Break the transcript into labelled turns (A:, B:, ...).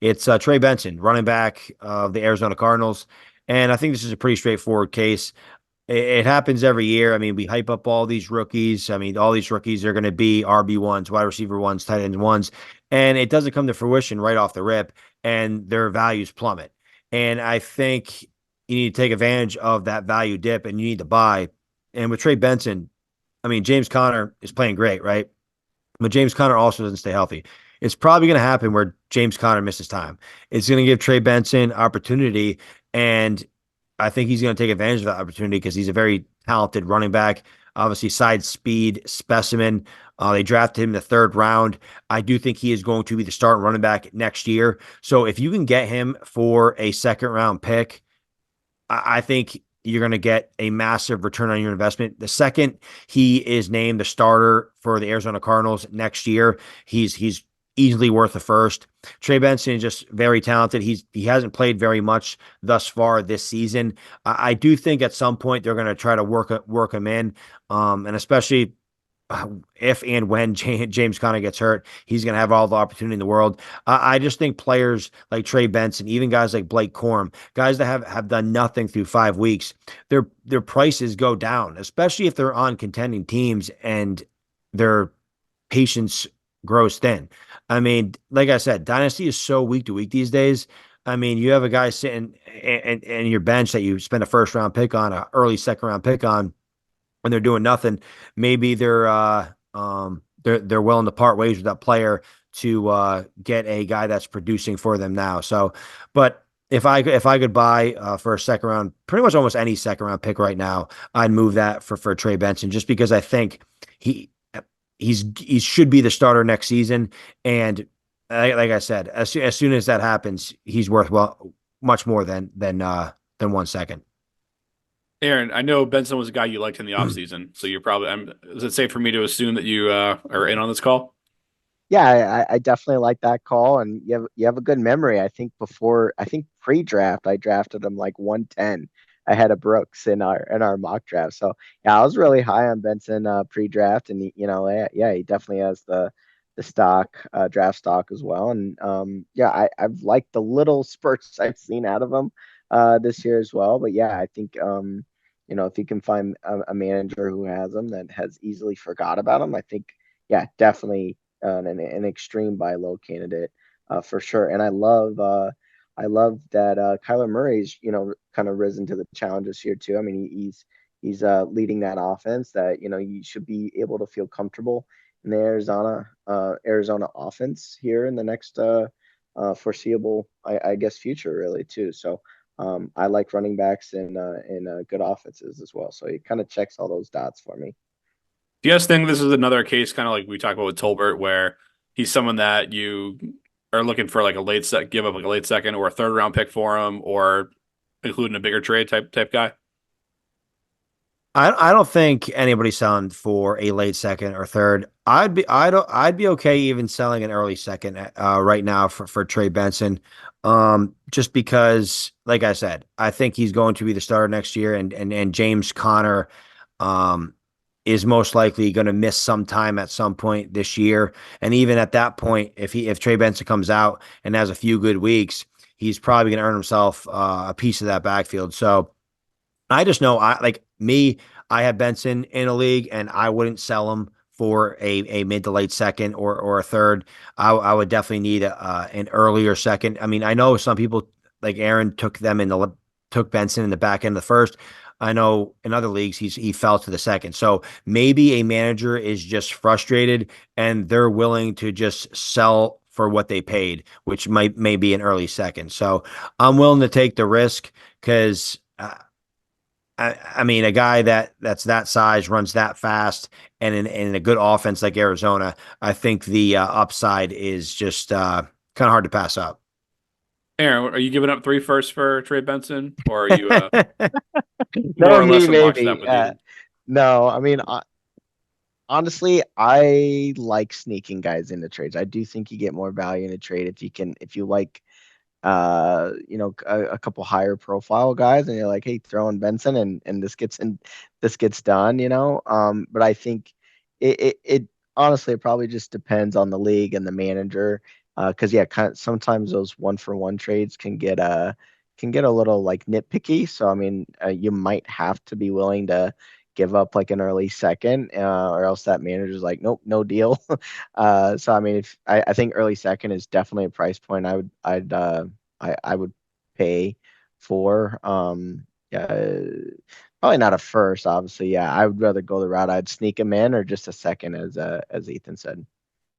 A: It's Trey Benson, running back of the Arizona Cardinals. And I think this is a pretty straightforward case. It happens every year. I mean, we hype up all these rookies. I mean, all these rookies are going to be RB1s, wide receiver ones, tight end ones, and it doesn't come to fruition right off the rip, and their values plummet. And I think you need to take advantage of that value dip, and you need to buy. And with Trey Benson, I mean, James Conner is playing great, right? But James Conner also doesn't stay healthy. It's probably going to happen where James Conner misses time. It's going to give Trey Benson opportunity, and I think he's going to take advantage of that opportunity because he's a very talented running back. Obviously, side speed specimen. They drafted him in the third round. I do think he is going to be the starting running back next year. So if you can get him for a second round pick, I think you're going to get a massive return on your investment. The second he is named the starter for the Arizona Cardinals next year, he's easily worth a first. Trey Benson is just very talented. He hasn't played very much thus far this season. I do think at some point they're going to try to work him in, and especially if and when James Conner gets hurt, he's going to have all the opportunity in the world. I just think players like Trey Benson, even guys like Blake Corum, guys that have done nothing through 5 weeks, their prices go down, especially if they're on contending teams and their patience grows thin. I mean, like I said, Dynasty is so week to week these days. I mean, you have a guy sitting in your bench that you spend a first round pick on, an early second round pick on, when they're doing nothing, maybe they're willing to part ways with that player to get a guy that's producing for them now. So, but if I could buy for a second round, pretty much almost any second round pick right now, I'd move that for Trey Benson just because I think he he should be the starter next season. And like I said, as soon as that happens, he's worth much more than 1 second.
B: Aaron, I know Benson was a guy you liked in the offseason, so you're probably, is it safe for me to assume that you are in on this call?
C: Yeah, I definitely like that call, and you have a good memory. I think pre-draft, I drafted him like 110 ahead of Brooks in our mock draft. So yeah, I was really high on Benson pre-draft, and yeah, he definitely has the stock draft stock as well. And yeah, I've liked the little spurts I've seen out of him this year as well. But yeah, I think if you can find a manager who has him that has easily forgot about him, I think yeah, definitely an extreme buy low candidate for sure. And I love that Kyler Murray's kind of risen to the challenge this year too. I mean he's leading that offense that you should be able to feel comfortable in the Arizona offense here in the next foreseeable I guess future really too. So I like running backs in good offenses as well. So it kind of checks all those dots for me.
B: Do you guys think this is another case, kind of like we talked about with Tolbert, where he's someone that you are looking for like a late set, give up like a late second or a third round pick for him, or including a bigger trade type guy?
A: I don't think anybody's selling for a late second or third. I'd be okay even selling an early second right now for Trey Benson. Just because, like I said, I think he's going to be the starter next year, and James Conner um is most likely going to miss some time at some point this year. And even at that point, if Trey Benson comes out and has a few good weeks, he's probably going to earn himself a piece of that backfield. So I just know I have Benson in a league and I wouldn't sell him for a mid to late second or a third. I would definitely need an earlier second. I mean, I know some people like Aaron took Benson in the back end of the first. I know in other leagues he fell to the second. So maybe a manager is just frustrated and they're willing to just sell for what they paid, which may be an early second. So I'm willing to take the risk because I mean, a guy that's that size, runs that fast, and in a good offense like Arizona, I think the upside is just kind of hard to pass up.
B: Aaron, are you giving up three firsts for Trey Benson, or are you more
C: No,
B: or
C: me
B: less in lockstep
C: maybe.
B: with Eden?
C: No, I mean, honestly, I like sneaking guys into trades. I do think you get more value in a trade if you like a couple higher profile guys and you're like, hey, throw in Benson and this gets done. But I think it honestly it probably just depends on the league and the manager Because yeah, sometimes those 1-for-1 trades can get a little like nitpicky. So I mean, you might have to be willing to give up like an early second, or else that manager's like, nope, no deal. So I mean, if I think early second is definitely a price point I would pay for. Yeah, probably not a first, obviously. Yeah, I would rather go the route I'd sneak him in or just a second, as Ethan said.